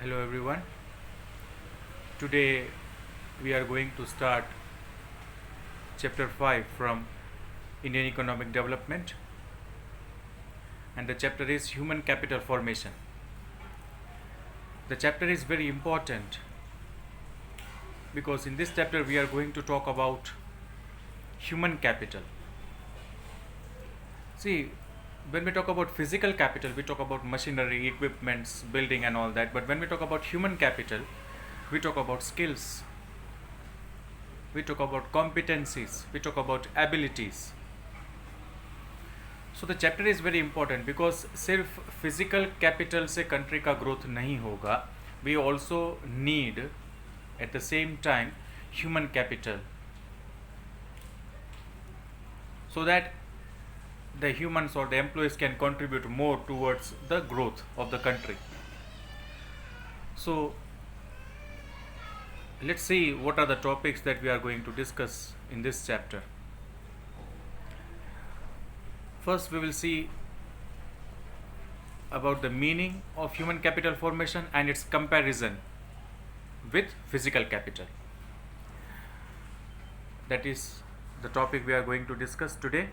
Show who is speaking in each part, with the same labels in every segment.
Speaker 1: Hello everyone. Today we are going to start chapter 5 from Indian Economic Development, and the chapter is Human Capital Formation. The chapter is very important because in this chapter we are going to talk about human capital. See, when we talk about physical capital, we talk about machinery, equipments, building, and all that. But when we talk about human capital, we talk about skills, we talk about competencies, we talk about abilities. So the chapter is very important because सिर्फ physical capital से country का growth नहीं होगा. We also need at the same time human capital, so that the humans or the employees can contribute more towards the growth of the country. So let's see what are the topics that we are going to discuss in this chapter. First, we will see about the meaning of human capital formation and its comparison with physical capital. That is the topic we are going to discuss today.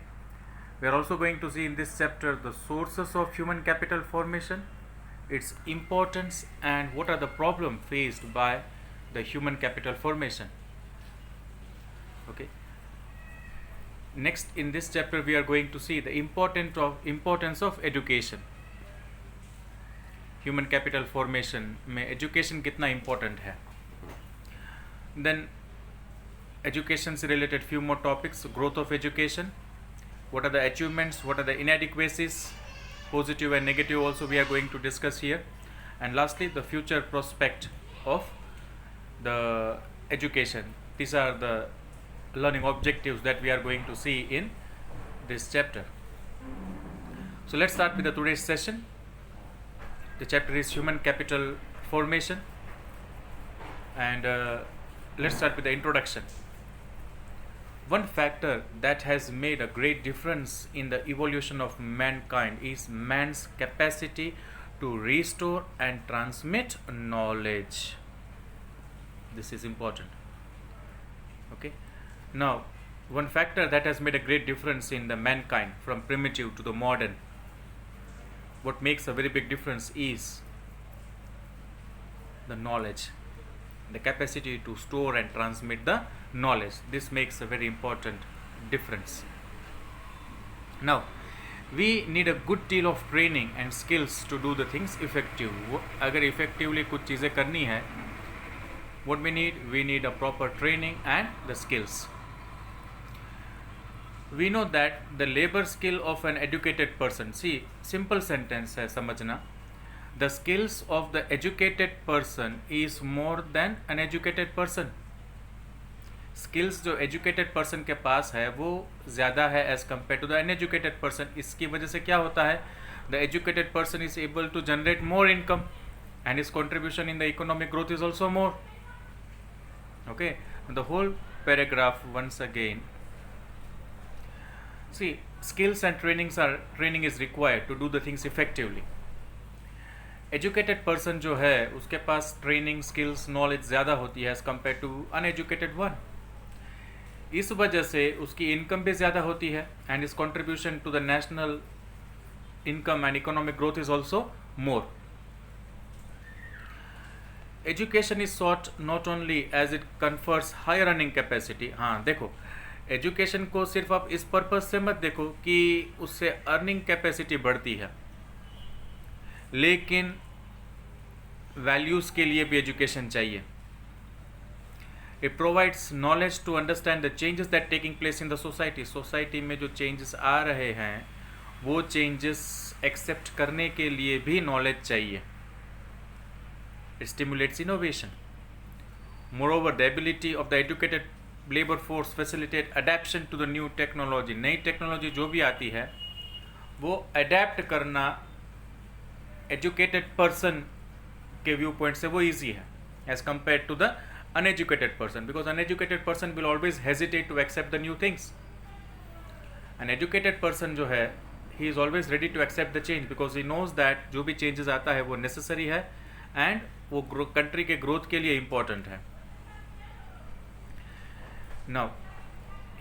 Speaker 1: We are also going to see in this chapter the sources of human capital formation, its importance, and what are the problems faced by the human capital formation. Okay. Next, in this chapter, we are going to see the importance of education. Human capital formation में education कितना important है. Then education से related few more topics. Growth of education. What are the achievements? What are the inadequacies? Positive and negative also we are going to discuss here. And lastly, the future prospect of the education. These are the learning objectives that we are going to see in this chapter. So let's start with the today's session. The chapter is human capital formation, and let's start with the introduction. One factor that has made a great difference in the evolution of mankind is man's capacity to restore and transmit knowledge. This is important. Okay. Now, one factor that has made a great difference in the mankind from primitive to the modern, what makes a very big difference is the knowledge, the capacity to store and transmit the knowledge. This makes a very important difference. Now, we need a good deal of training and skills to do the things effective. अगर effectively कुछ चीज़ें करनी है, what we need a proper training and the skills. We know that the labor skill of an educated person, see, simple sentence है समझना, the skills of the educated person is more than an educated person. Skills जो educated person के पास है वो ज़्यादा है as compared to the uneducated person. इसकी वजह से क्या होता है, the educated person is able to generate more income and his contribution in the economic growth is also more. Okay, the whole paragraph once again. See, skills and training is required to do the things effectively. Educated person जो है उसके पास training, skills, knowledge ज़्यादा होती है as compared to uneducated one. इस वजह से उसकी income भी ज़्यादा होती है and his contribution to the national income and economic growth is also more. Education is sought not only as it confers higher earning capacity. हाँ देखो, एजुकेशन को सिर्फ आप इस पर्पस से मत देखो कि उससे अर्निंग कैपेसिटी बढ़ती है, लेकिन वैल्यूज़ के लिए भी एजुकेशन चाहिए. It provides knowledge to understand the changes that taking place in the society. Society में जो चेंजेस आ रहे हैं वो चेंजेस एक्सेप्ट करने के लिए भी नॉलेज चाहिए. It stimulates innovation. Moreover the ability of the educated labour force facilitate adaption to the new technology. नई टेक्नोलॉजी जो भी आती है वो अडेप्ट करना एजुकेटेड पर्सन के व्यू पॉइंट से वो ईजी है as compare to the uneducated person, because uneducated person will always hesitate to accept the new things. An educated person जो है he is always ready to accept the change because he knows that जो भी changes आता है वो necessary है and वो country के ग्रोथ के लिए इम्पोर्टेंट है. Now,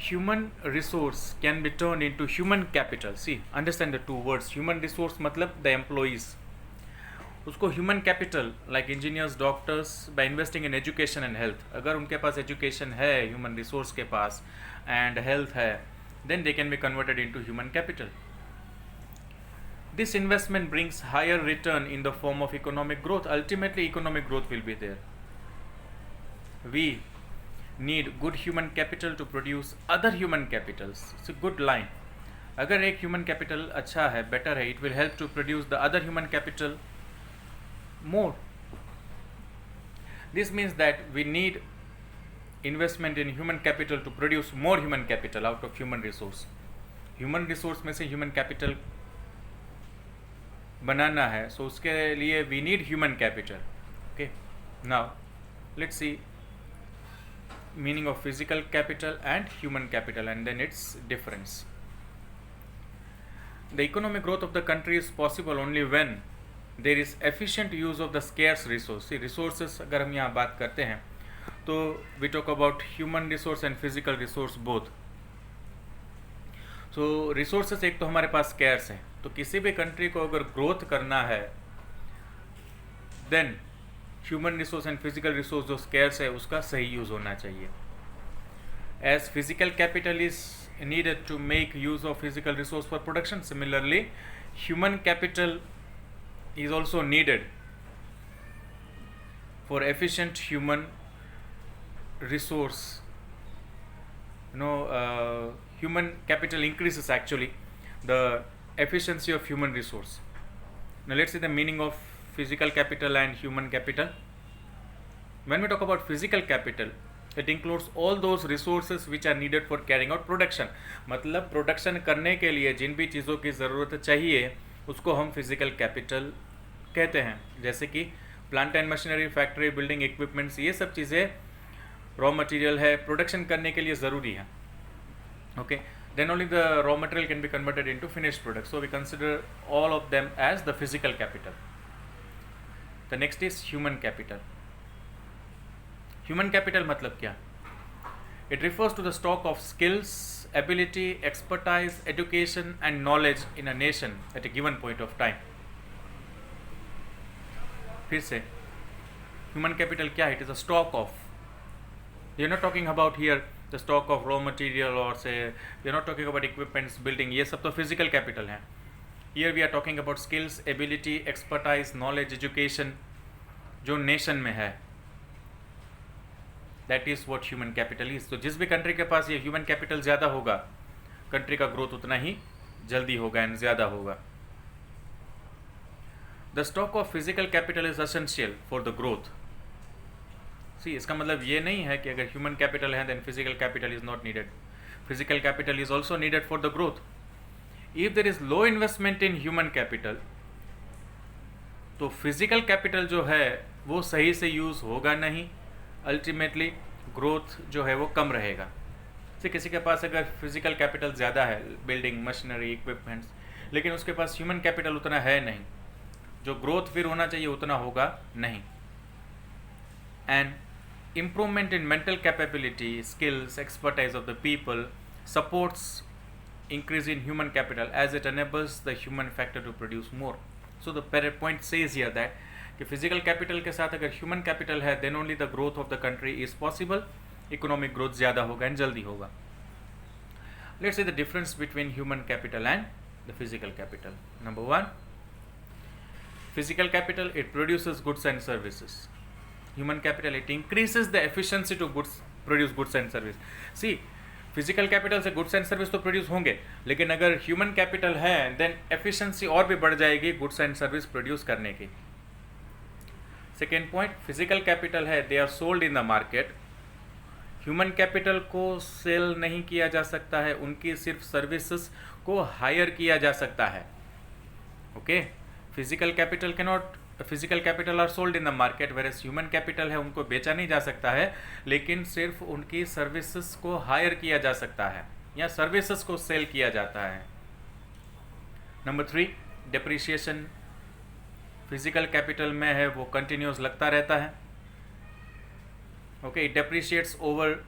Speaker 1: human resource can be turned into human capital. See, understand the two words. Human resource मतलब the employees. उसको human capital like engineers, doctors by investing in education and health. अगर उनके पास education है, human resource के पास and health है, then they can be converted into human capital. This investment brings higher return in the form of economic growth. Ultimately, economic growth will be there. We need good human capital to produce other human capitals. It's a good line. अगर एक human capital अच्छा है, better है, it will help to produce the other human capital more. This means that we need investment in human capital to produce more human capital out of human resource. Human resource में से human capital बनाना है, so उसके लिए we need human capital. Okay, now let's see meaning of physical capital and human capital and then its difference. The economic growth of the country is possible only when there is efficient use of the scarce resource. See, resources अगर हम यहाँ बात करते हैं तो we talk about human resource and physical resource both. So resources एक तो हमारे पास scarce है, तो किसी भी कंट्री को अगर ग्रोथ करना है then human resource and physical resource जो स्केर्स है उसका सही यूज़ होना चाहिए. As physical capital is needed to make use of physical resource for production, similarly human capital is also needed for efficient human resource. Human capital increases actually the efficiency of human resource. Now let's see the meaning of physical capital and human capital. When we talk about physical capital, it includes all those resources which are needed for carrying out production. मतलब production करने के लिए जिन भी चीज़ों की ज़रूरत चाहिए उसको हम फिजिकल कैपिटल कहते हैं, जैसे कि plant and machinery, factory, building equipments, ये सब चीज़ें रॉ मटेरियल है, प्रोडक्शन करने के लिए ज़रूरी है. Okay, then only the raw material can be converted into finished products. So we consider all of them as the physical capital. The next is human capital. Human capital मतलब क्या? It refers to the stock of skills, ability, expertise, education and knowledge in a nation at a given point of time. फिर से human capital क्या है? It is a stock of. We are not talking about here the stock of raw material or say we are not talking about equipments, building, ये सब तो physical capital हैं. Here we are talking about skills, ability, expertise, knowledge, education जो nation में है. That is what human capital is. तो जिस भी country के पास ये human capital ज़्यादा होगा, country का growth उतना ही जल्दी होगा and ज़्यादा होगा. The stock of physical capital is essential for the growth. See, इसका मतलब ये नहीं है कि अगर ह्यूमन कैपिटल है then physical capital is not needed. Physical capital is also needed for the growth. If there is low investment in human capital तो physical capital जो है वो सही से यूज़ होगा नहीं, अल्टीमेटली ग्रोथ जो है वो कम रहेगा. से किसी के पास अगर फिजिकल कैपिटल ज़्यादा है, बिल्डिंग, मशीनरी, इक्विपमेंट्स, लेकिन उसके पास ह्यूमन कैपिटल उतना है नहीं, जो ग्रोथ फिर होना चाहिए उतना होगा नहीं. And improvement in mental capability, skills, expertise of the people supports increase in human capital as it enables the human factor to produce more. So the point says here that कि physical capital के साथ अगर human capital है then only the growth of the country is possible, economic growth ज़्यादा होगा and जल्दी होगा. Let's see the difference between human capital and the physical capital. Number one, physical capital, it produces goods and services. Human capital, it increases the efficiency to produce goods and service. See, physical capital से goods and service तो produce होंगे, लेकिन अगर human capital है then efficiency और भी बढ़ जाएगी goods and service produce करने की. Second point, physical capital है, they are sold in the market. Human capital को sell नहीं किया जा सकता है, उनकी सिर्फ services को hire किया जा सकता है. Okay, physical capital are sold in the market, whereas human capital है उनको बेचा नहीं जा सकता है, लेकिन सिर्फ उनकी सर्विसेज को हायर किया जा सकता है या सर्विसेज को सेल किया जाता है. नंबर 3, डेप्रिसिएशन फिजिकल कैपिटल में है वो कंटिन्यूस लगता रहता है. Okay, it depreciates over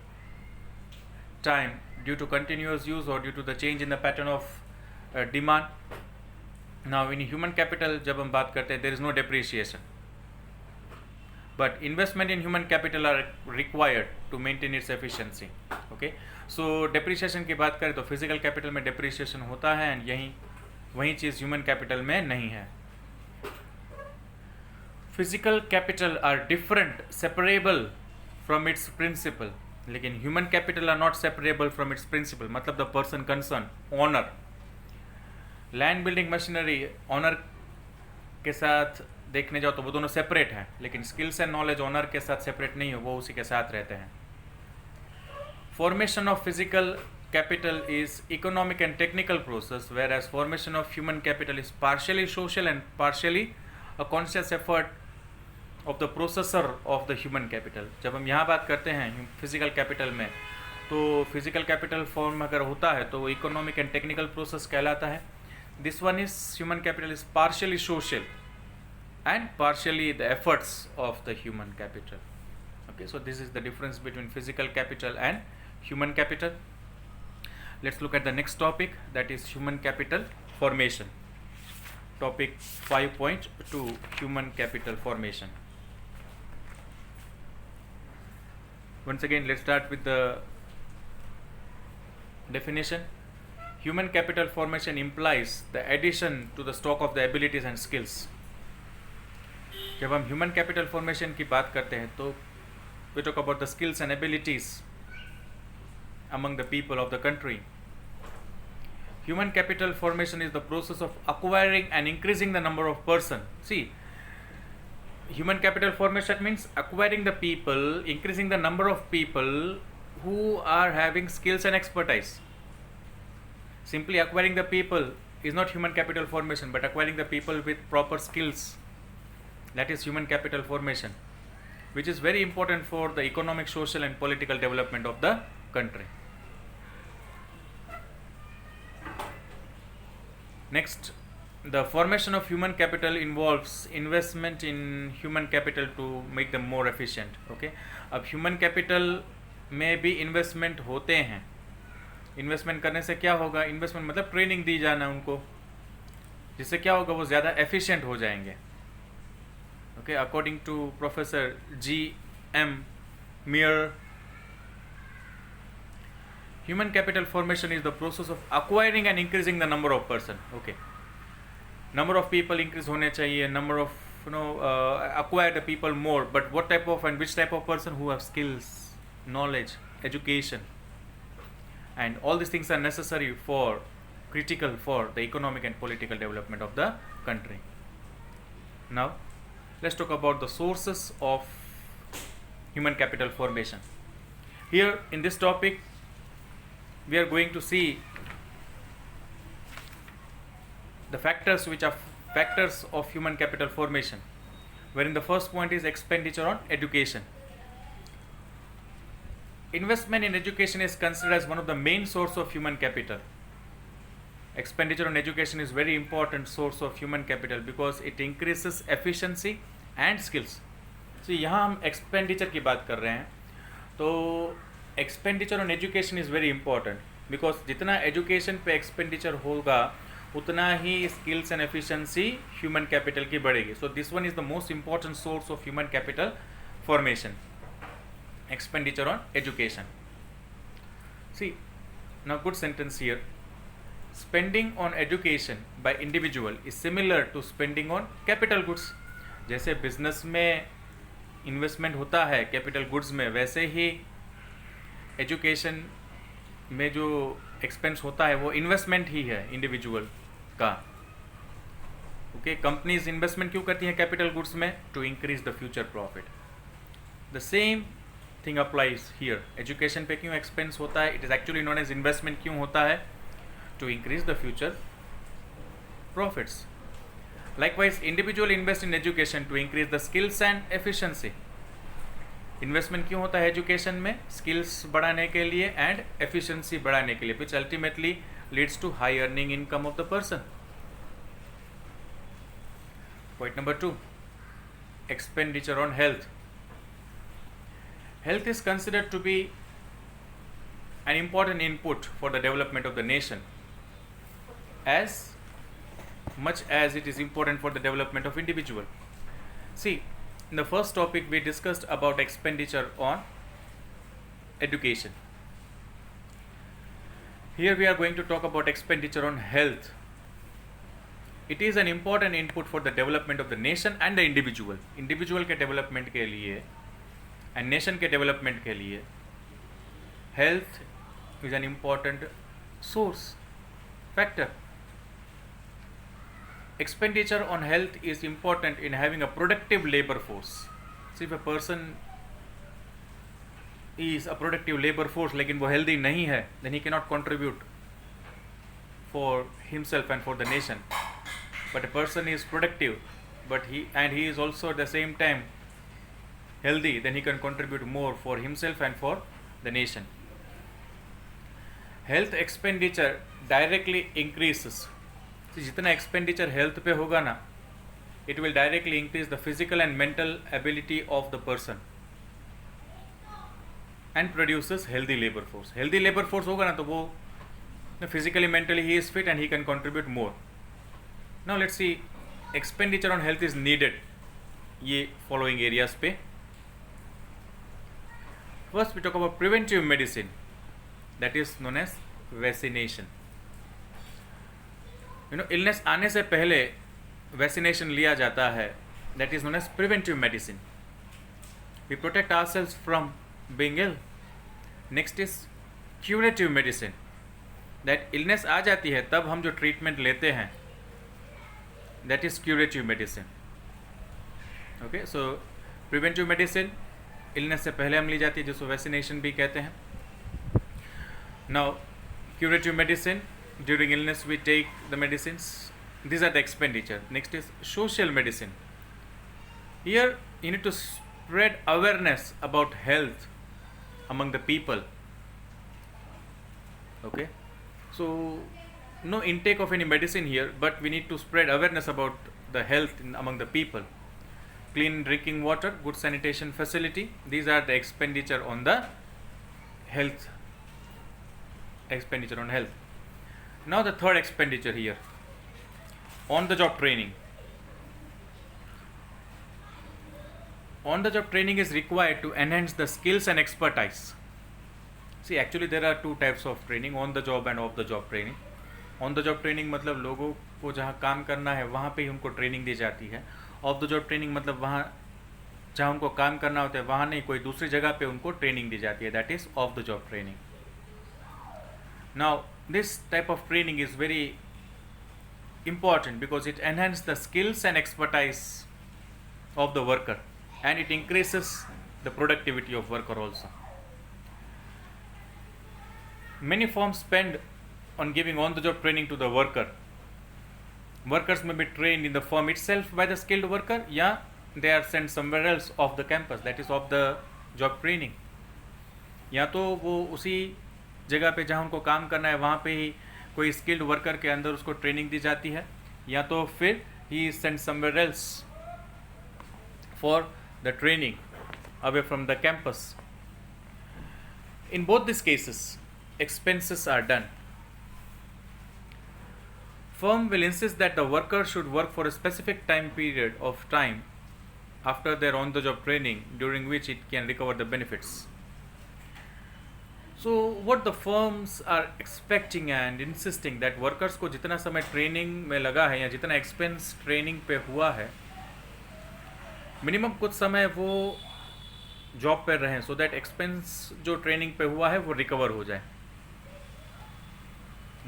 Speaker 1: time due to continuous use or due to the change in the pattern of demand. Now in human capital जब हम बात करते हैं there is no depreciation, but investment in human capital are required to maintain its efficiency. Okay, so depreciation की बात करें तो physical capital में depreciation होता है and यही वही चीज़ human capital में नहीं है. Physical capital are different, separable from its principle, लेकिन human capital are not separable from its principle. मतलब the person concerned, owner, land building machinery owner के साथ देखने जाओ तो वो दोनों सेपरेट हैं, लेकिन स्किल्स एंड नॉलेज ओनर के साथ सेपरेट नहीं हो, वो उसी के साथ रहते हैं. Formation of physical capital is economic and technical process, whereas formation of human capital is partially social and partially a conscious effort of the processor of the human capital. जब हम यहाँ बात करते हैं फिजिकल कैपिटल में, तो physical capital form अगर होता है तो वो इकोनॉमिक एंड टेक्निकल प्रोसेस कहलाता है. This one is human capital is partially social and partially the efforts of the human capital. Okay, so this is the difference between physical capital and human capital. Let's look at the next topic, that is human capital formation. Topic 5.2, human capital formation. Once again, let's start with the definition. Human capital formation implies the addition to the stock of the abilities and skills. जब हम human capital formation की बात करते हैं तो we talk about the skills and abilities among the people of the country. Human capital formation is the process of acquiring and increasing the number of person. See, human capital formation means acquiring the people, increasing the number of people who are having skills and expertise. Simply acquiring the people is not human capital formation, but acquiring the people with proper skills. That is human capital formation, which is very important for the economic, social and political development of the country. Next, the formation of human capital involves investment in human capital to make them more efficient. Okay, अब human capital में भी investment होते हैं. Investment करने से क्या होगा? Investment मतलब ट्रेनिंग दी जाना उनको, जिससे क्या होगा, वो ज़्यादा efficient हो जाएंगे. Okay, according to Professor G.M. Muir, human capital formation is the process of acquiring and increasing the number of person. Okay, number of people increase होने चाहिए, number of acquire the people more, but what type of and which type of person who have skills, knowledge, education, and all these things are necessary for critical for the economic and political development of the country. Now, let's talk about the sources of human capital formation. Here in this topic, we are going to see the factors which are factors of human capital formation, wherein the first point is expenditure on education. Investment in education is considered as one of the main source of human capital. Expenditure on education is very important source of human capital because it increases efficiency and skills. So यहाँ हम expenditure की बात कर रहे हैं, तो expenditure on education is very important because जितना education पे expenditure होगा उतना ही skills and efficiency human capital की बढ़ेगी. So this one is the most important source of human capital formation. Expenditure on education. See, now good sentence here. Spending on education by individual is similar to spending on capital goods. जैसे business में investment होता है capital goods में, वैसे ही education में जो expense होता है वो इन्वेस्टमेंट ही है इंडिविजुअल का. ओके, कंपनीज इन्वेस्टमेंट क्यों करती हैं कैपिटल गुड्स में? To increase the future profit. The same thing applies here. Education पे क्यों एक्सपेंस होता है? It is actually known as investment. क्यों होता है? To increase the future profits. Likewise, individual invest in education to increase the skills and efficiency. Investment क्यों होता है एजुकेशन में? स्किल्स बढ़ाने के लिए एंड एफिशिएंसी बढ़ाने के लिए, which ultimately leads to high earning income of the person. Point number 2, expenditure on health. Health is considered to be an important input for the development of the nation as much as it is important for the development of individual. See, in the first topic we discussed about expenditure on education. Here we are going to talk about expenditure on health. It is an important input for the development of the nation and the individual. Individual के development के लिए and nation के development के लिए health is an important source, factor. Expenditure on health is important in having a productive labor force. So if a person is a productive labor force लेकिन वो healthy नहीं है, then he cannot contribute for himself and for the nation. But a person is productive, but he is also at the same time healthy, then he can contribute more for himself and for the nation. Health expenditure directly increases. So, जितना expenditure health पे होगा ना, it will directly increase the physical and mental ability of the person and produces healthy labor force. Healthy labor force होगा ना तो वो physically, mentally he is fit and he can contribute more. Now let's see, expenditure on health is needed ये following areas पे. First we talk about preventive medicine, that is known as vaccination. Illness आने से पहले vaccination लिया जाता है, that is known as preventive medicine. We protect ourselves from being ill. Next is curative medicine, that illness आ जाती है तब हम जो treatment लेते हैं, that is curative medicine. Okay, so preventive medicine illness से पहले हम ली जाती है, जिसको vaccination भी कहते हैं. Now curative medicine, during illness we take the medicines. These are the expenditure. Next is social medicine. Here you need to spread awareness about health among the people. Okay, so no intake of any medicine here, but we need to spread awareness about the health among the people. Clean drinking water, good sanitation facility, these are the expenditure on the health. Expenditure on health. Now the third expenditure here, on the job training. On the job training is required to enhance the skills and expertise. See, actually there are two types of training, on the job and off the job training. On the job training मतलब लोगों को जहाँ काम करना है वहाँ पे ही उनको ट्रेनिंग दी जाती है. ऑफ द जॉब ट्रेनिंग मतलब वहाँ जहाँ उनको काम करना होता है वहाँ नहीं, कोई दूसरी जगह पे उनको ट्रेनिंग दी जाती है, that is of the job training. Now this type of training is very important because it enhances the skills and expertise of the worker and it increases the productivity of worker also. Many firms spend on giving on the job training to the worker. Workers may be trained in the firm itself by the skilled worker, yeah, they are sent somewhere else off the campus, that is off the job training. या तो वो उसी जगह पे जहाँ उनको काम करना है वहाँ पे ही कोई स्किल्ड वर्कर के अंदर उसको ट्रेनिंग दी जाती है, या तो फिर he is sent somewhere else for the training away from the campus. In both this cases expenses are done. Firm will insist that the worker should work for a specific time period of time after their on the job training during which it can recover the benefits. So what the firms are expecting and insisting that workers को जितना समय training में लगा है या जितना expense training पे हुआ है, मिनिमम कुछ समय वो जॉब पर रहें सो दैट एक्सपेंस जो ट्रेनिंग पे हुआ है वो रिकवर हो जाए.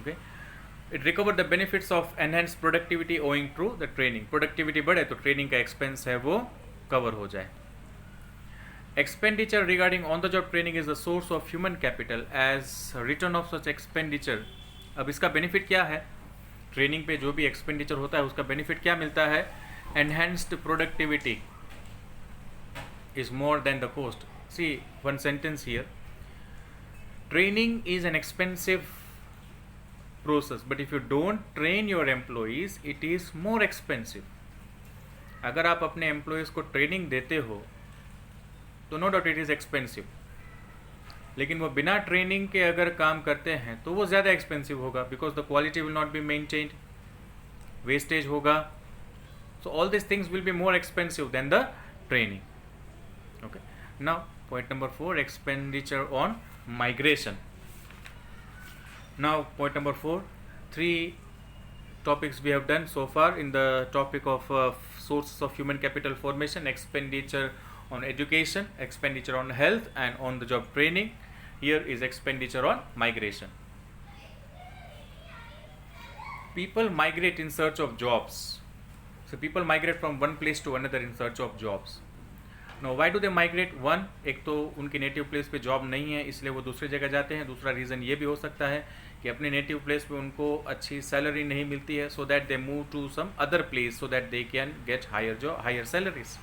Speaker 1: Okay, it recover the benefits of enhanced productivity owing to the training. Productivity बढ़े तो ट्रेनिंग का एक्सपेंस है वो कवर हो जाए. Expenditure regarding on the job training is the source of human capital as return of such expenditure. अब इसका benefit क्या है? ट्रेनिंग पे जो भी एक्सपेंडिचर होता है उसका बेनिफिट क्या मिलता है? Enhanced productivity is more than the cost. See one sentence here. Training is an expensive process, but if you don't train your employees, it is more expensive. अगर आप अपने एम्प्लॉयज़ को ट्रेनिंग देते हो तो no doubt it is expensive, लेकिन वो बिना ट्रेनिंग के अगर काम करते हैं तो वो ज़्यादा एक्सपेंसिव होगा, because the quality will not be maintained, wastage होगा. So all this things will be more expensive than the training. Okay, now point number 4, expenditure on migration. Now point number 4, 3 topics we have done so far in the topic of sources of human capital formation: expenditure on education, expenditure on health and on the job training. Here is expenditure on migration. People migrate in search of jobs. So people migrate from one place to another in search of jobs. No, why do they migrate? One, एक तो उनकी native place पे job नहीं है इसलिए वो दूसरी जगह जाते हैं. दूसरा रीज़न ये भी हो सकता है कि अपने नेटिव प्लेस पे उनको अच्छी सैलरी नहीं मिलती है, so that they move to some other place so that they can get higher salaries.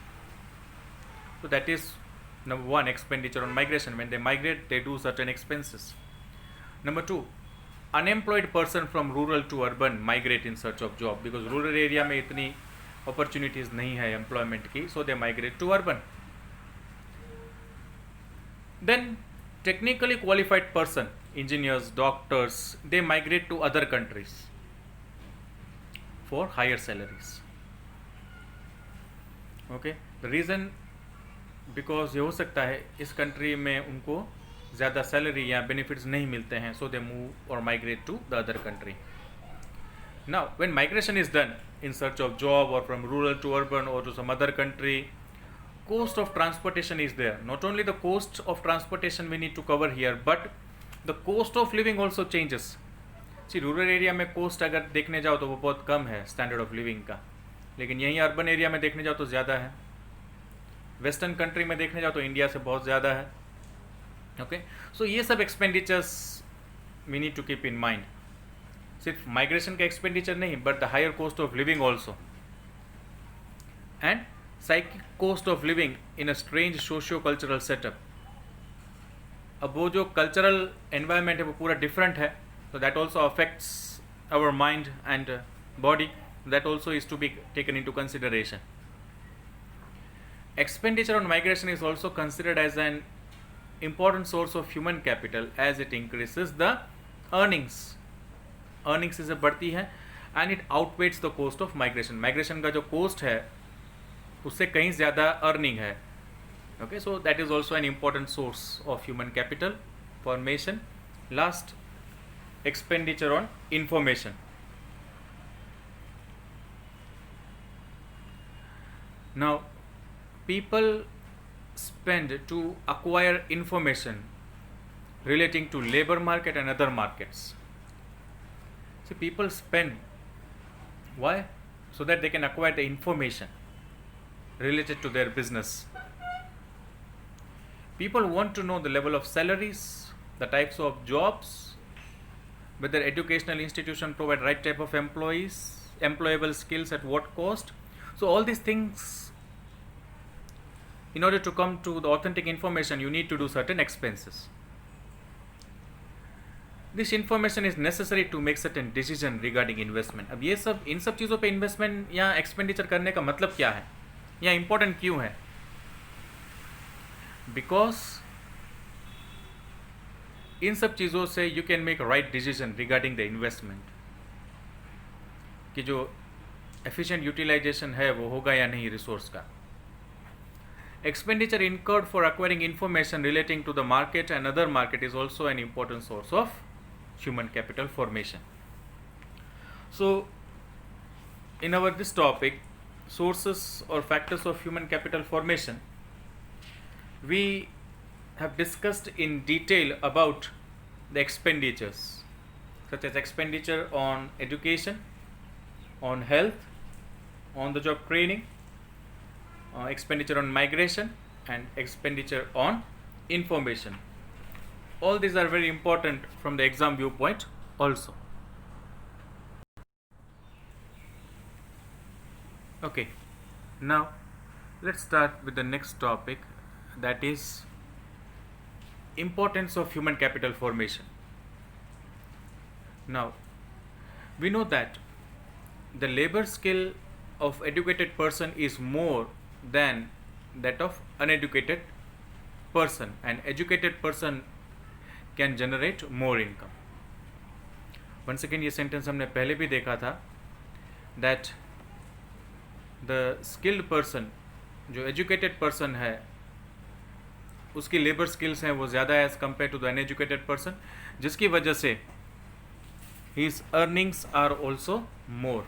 Speaker 1: So that is number 1, expenditure on migration. When they migrate, they do certain expenses. Number 2, unemployed person from rural to urban migrate in search of job, because rural area में इतनी opportunities नहीं है employment की, so they migrate to urban. Then technically qualified person, engineers, doctors, they migrate to other countries for higher salaries. Okay, the reason because ये हो सकता है इस कंट्री में उनको ज़्यादा सैलरी या बेनिफिट्स नहीं मिलते हैं, so they move or migrate to the other country. Now when migration is done in search of job or from rural to urban or to some other country, cost of transportation is there. Not only the cost of transportation we need to cover here, but the cost of living also changes. See, rural area में coast अगर देखने जाओ तो वो बहुत कम है standard of living का, लेकिन यहीं अर्बन एरिया में देखने जाओ तो ज़्यादा है. वेस्टर्न कंट्री में देखने जाओ तो इंडिया से बहुत ज़्यादा है. ओके, सो ये सब expenditures we need to keep in mind. सिर्फ माइग्रेशन का एक्सपेंडिचर नहीं, but the higher cost of living also, and psychic cost of living in a strange socio-cultural setup. अब वो जो कल्चरल एनवायरनमेंट है वो पूरा डिफरेंट है, so that also affects our mind and body. That also is to be taken into consideration. Expenditure on migration is also considered as an important source of human capital as it increases the earnings. Earnings से बढ़ती है and it outweighs the cost of migration. Migration का जो cost है उससे कहीं ज़्यादा earning है. Okay, so that is also an important source of human capital formation. Last, expenditure on information. Now people spend to acquire information relating to labor market and other markets. So people spend, why? So that they can acquire the information related to their business. People want to know the level of salaries, the types of jobs, whether educational institution provide right type of employees, employable skills at what cost. So all these things, in order to come to the authentic information, you need to do certain expenses. This information is necessary to make certain decision regarding investment. अब ये सब इन सब चीज़ों पे investment या expenditure करने का मतलब क्या है या इम्पोर्टेंट क्यों है? बिकॉज इन सब चीज़ों से you can make right decision regarding the investment, कि जो एफिशिएंट यूटिलाइजेशन है वो होगा या नहीं रिसोर्स का. Expenditure incurred for acquiring information relating to the market and other market is also an important source of human capital formation. So in our this topic, sources or factors of human capital formation, we have discussed in detail about the expenditures such as expenditure on education, on health, on the job training, expenditure on migration and expenditure on information. All these are very important from the exam viewpoint also. Okay, now let's start with the next topic, that is importance of human capital formation. Now we know that the labor skill of educated person is more than that of uneducated person, and educated person can generate more income. Once again ये sentence हमने पहले भी देखा था, that the skilled person, जो educated person है, उसकी labour skills हैं वो ज़्यादा है as compare to the uneducated person, जिसकी वजह से his earnings are also more.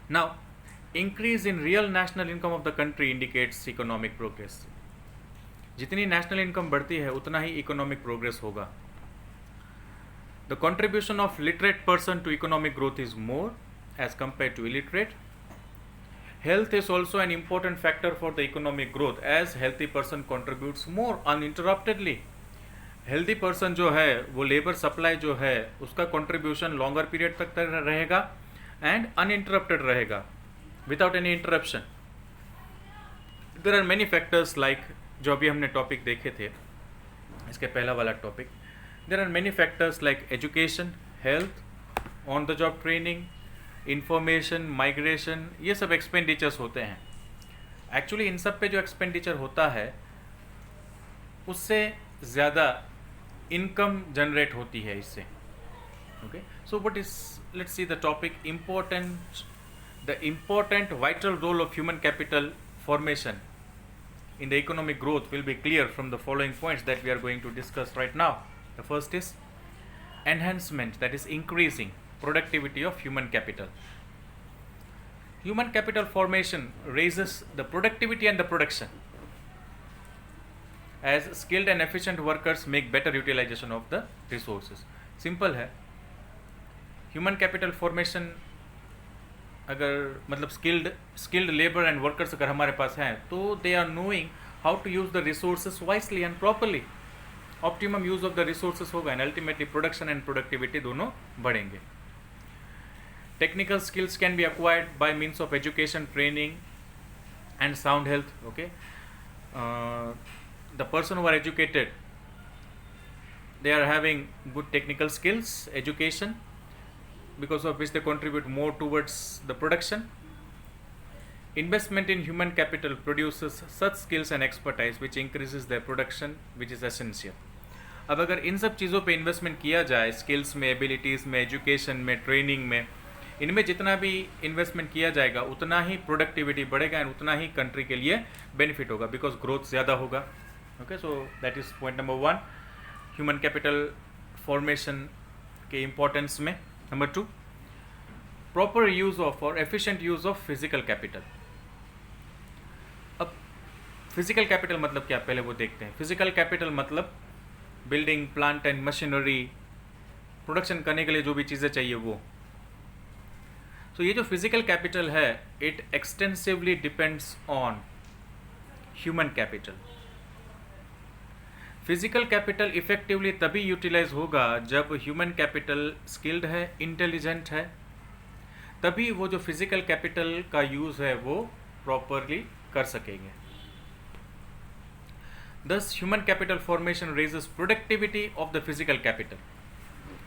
Speaker 1: Now, increase in real national income of the country indicates economic progress. जितनी नेशनल इनकम बढ़ती है उतना ही इकोनॉमिक प्रोग्रेस होगा. The contribution of literate person to economic growth is more as compared to illiterate. Health is also an important factor for the economic growth as healthy person contributes more uninterruptedly. Healthy person जो है वो labour supply जो है उसका contribution longer period तक रहेगा and uninterrupted रहेगा without any interruption. There are many factors like जो अभी हमने टॉपिक देखे थे, इसके पहला वाला topic, there are many factors like education, health, on the job training, information, migration, ये सब एक्सपेंडिचर्स होते हैं. एक्चुअली इन सब पे जो एक्सपेंडिचर होता है उससे ज़्यादा इनकम जनरेट होती है इससे. Okay, so what is, let's see the topic the important vital role of human capital formation in the economic growth will be clear from the following points that we are going to discuss right now. The first is enhancement, that is increasing productivity of human capital. Human capital formation raises the productivity and the production as skilled and efficient workers make better utilization of the resources. Simple है, human capital formation अगर मतलब skilled labour and workers अगर हमारे पास हैं तो they are knowing how to use the resources wisely and properly. Optimum use of the resources होगा and ultimately production and productivity दोनों बढ़ेंगे. Technical skills can be acquired by means of education, training and sound health. Okay, the person who are educated they are having good technical skills, education, because of which they contribute more towards the production. Investment in human capital produces such skills and expertise which increases their production, which is essential. अब अगर इन सब चीज़ों पे investment किया जाए, skills में, abilities में, education में, ट्रेनिंग में, इनमें जितना भी इन्वेस्टमेंट किया जाएगा उतना ही प्रोडक्टिविटी बढ़ेगा एंड उतना ही कंट्री के लिए बेनिफिट होगा, बिकॉज ग्रोथ ज़्यादा होगा. Okay, so that is point number 1 human capital formation के इम्पोर्टेंस में. नंबर 2, प्रॉपर यूज ऑफ और efficient use of physical capital. अब फिजिकल कैपिटल मतलब क्या, पहले वो देखते हैं. फिजिकल कैपिटल मतलब building, plant and machinery, production करने के लिए जो भी चीज़ें चाहिए वो. सो ये जो फिजिकल कैपिटल है it extensively depends on human capital. Physical capital effectively तभी यूटिलाइज होगा जब ह्यूमन कैपिटल स्किल्ड है, इंटेलिजेंट है, तभी वो जो फिजिकल कैपिटल का यूज़ है वो प्रॉपरली कर सकेंगे. दस human capital formation raises productivity of the physical capital.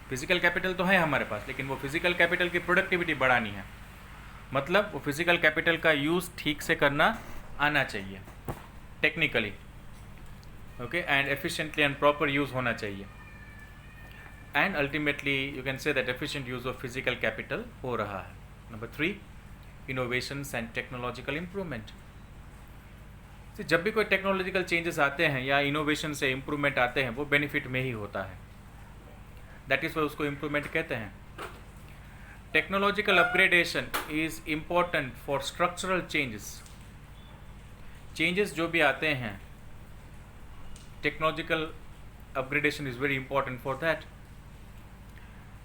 Speaker 1: Physical capital तो है हमारे पास, लेकिन वो फिजिकल कैपिटल की प्रोडक्टिविटी बढ़ानी है. मतलब वो फिजिकल कैपिटल का यूज़ ठीक से करना आना चाहिए technically. Okay, and efficiently and proper use होना चाहिए. And ultimately you can say that efficient use of physical capital हो रहा है. Number 3, innovations and technological improvement. जब भी कोई टेक्नोलॉजिकल चेंजेस आते हैं या इनोवेशन से इम्प्रूवमेंट आते हैं वो बेनिफिट में ही होता है. दैट इज़ वाई उसको इम्प्रूवमेंट कहते हैं. Technological upgradation is important for structural changes. Changes जो भी आते हैं, technological upgradation is very important for that.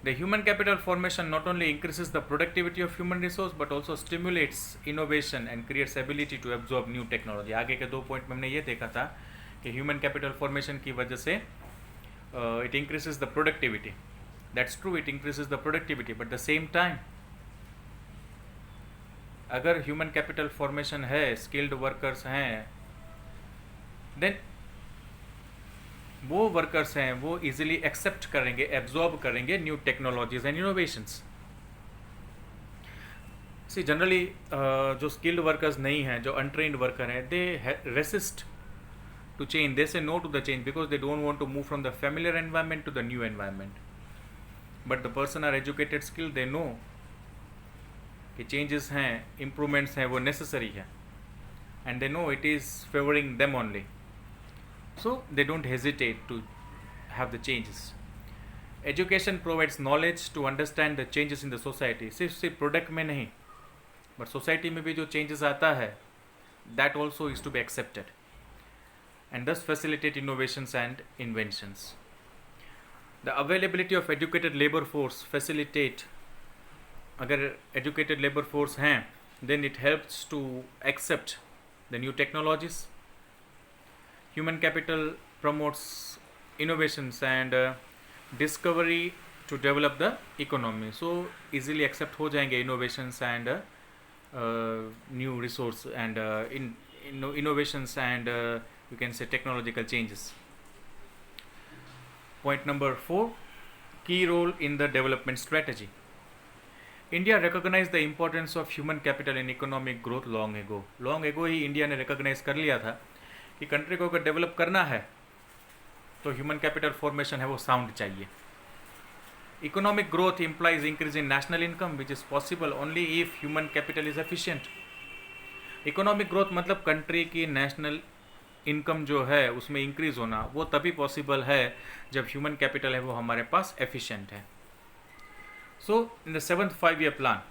Speaker 1: The human capital formation not only increases the productivity of human resource but also stimulates innovation and creates ability to absorb new technology. आगे के 2 point में हमने ये देखा था कि human capital formation की वजह से it increases the productivity. That's true, it increases the productivity, but at the same time अगर ह्यूमन कैपिटल फॉर्मेशन है, स्किल्ड वर्कर्स हैं, देन वो वर्कर्स हैं वो इजीली एक्सेप्ट करेंगे, एब्जॉर्ब करेंगे new technologies and innovations. See generally जो skilled workers नहीं हैं, जो अनट्रेन्ड वर्कर हैं, they resist to change. They say no to the change because they don't want to move from the familiar environment to the new environment. But the person are educated, skilled, they know कि changes हैं, improvements हैं, वो necessary है, and they know it is favoring them only, so they don't hesitate to have the changes. Education provides knowledge to understand the changes in the society. सिर्फ product में नहीं, but society में भी जो changes आता है, that also is to be accepted, and thus facilitate innovations and inventions. The availability of educated labor force facilitate, अगर educated labor force हैं, then it helps to accept the new technologies. Human capital promotes innovations and discovery to develop the economy. So easily accept हो जाएंगे innovations and new resource and innovations and you can say technological changes. Point number 4, key role in the development strategy. India recognized the importance of human capital in economic growth long ago. Long ago he India ने recognize कर लिया था कि country को अगर develop करना है तो ह्यूमन कैपिटल फॉर्मेशन है वो साउंड चाहिए. Economic growth implies increase in national income, which is possible only if human capital is efficient. Economic growth मतलब कंट्री की नेशनल इनकम जो है उसमें इंक्रीज होना, वो तभी पॉसिबल है जब ह्यूमन कैपिटल है वो हमारे पास एफिशिएंट है. सो in the 7th 5-year plan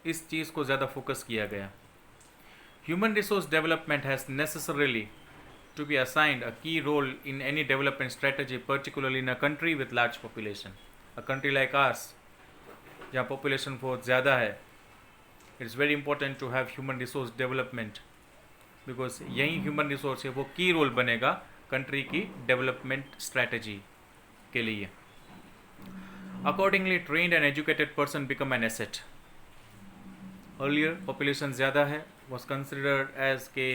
Speaker 1: इस चीज़ को ज़्यादा फोकस किया गया. Human resource development has necessarily to be assigned a key role in any development strategy, particularly in a country with large population. A country like ours, जहाँ population बहुत ज़्यादा है, it's very important to have human resource development, because यही human resource है वो key role बनेगा country की development strategy के लिए. Accordingly, trained and educated person become an asset. Earlier population ज़्यादा है, was considered as के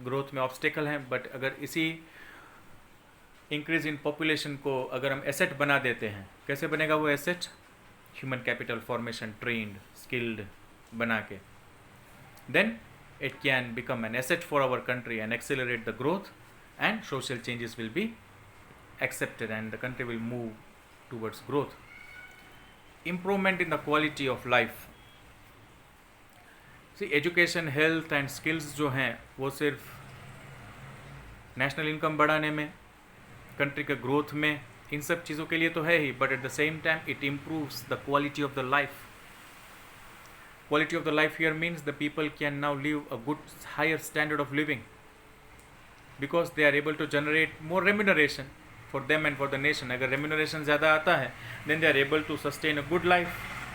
Speaker 1: ग्रोथ में ऑब्स्टेकल हैं, बट अगर इसी इंक्रीज इन पॉपुलेशन को अगर हम एसेट बना देते हैं, कैसे बनेगा वो asset? Human capital formation, trained, skilled बना के, then it can become an asset for our country and accelerate the growth and social changes will be accepted and the country will move towards growth. Improvement in the quality of life. Education, health and skills जो हैं वो सिर्फ national income बढ़ाने में, country के growth में, इन सब चीज़ों के लिए तो है ही, but at the same time it improves the quality of the life. Quality of the life here means the people can now live a good higher standard of living because they are able to generate more remuneration for them and for the nation. अगर remuneration ज़्यादा आता है then they are able to sustain a good life,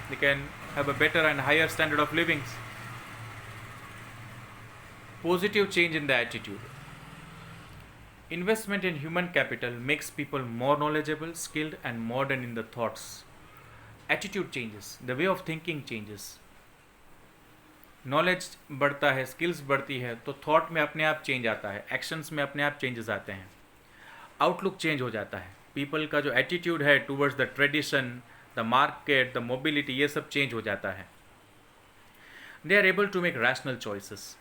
Speaker 1: they can have a better and higher standard of livings. Positive change in the attitude. Investment in human capital makes people more knowledgeable, skilled and modern in the thoughts. Attitude changes, the way of thinking changes. Knowledge बढ़ता है, skills बढ़ती है, तो thought में अपने आप change आता है, actions में अपने आप changes आते हैं, outlook change हो जाता है. People का जो attitude है towards the tradition, the market, the mobility, ये सब change हो जाता है. They are able to make rational choices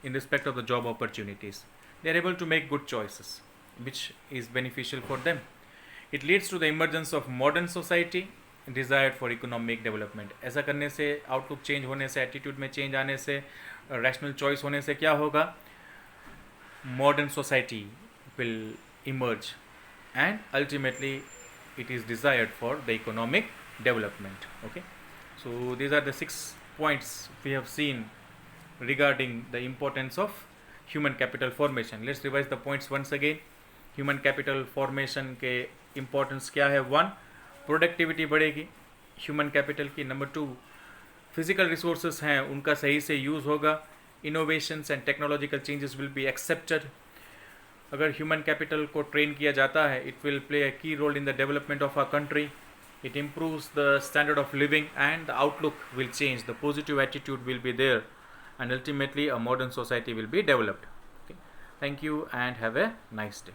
Speaker 1: in respect of the job opportunities. They are able to make good choices, which is beneficial for them. It leads to the emergence of modern society desired for economic development. ऐसा करने से, outlook change होने से, attitude में change आने से, rational choice होने से क्या होगा? Modern society will emerge and ultimately it is desired for the economic development. Okay, so these are the 6 points we have seen regarding the importance of human capital formation. Let's revise the points once again. Human capital formation के importance क्या है? 1, productivity बढ़ेगी human capital की. Number 2, physical resources हैं उनका सही से use होगा. Innovations and technological changes will be accepted. अगर human capital को train किया जाता है, it will play a key role in the development of our country. It improves the standard of living and the outlook will change. The positive attitude will be there. And ultimately a modern society will be developed. Okay. Thank you and have a nice day.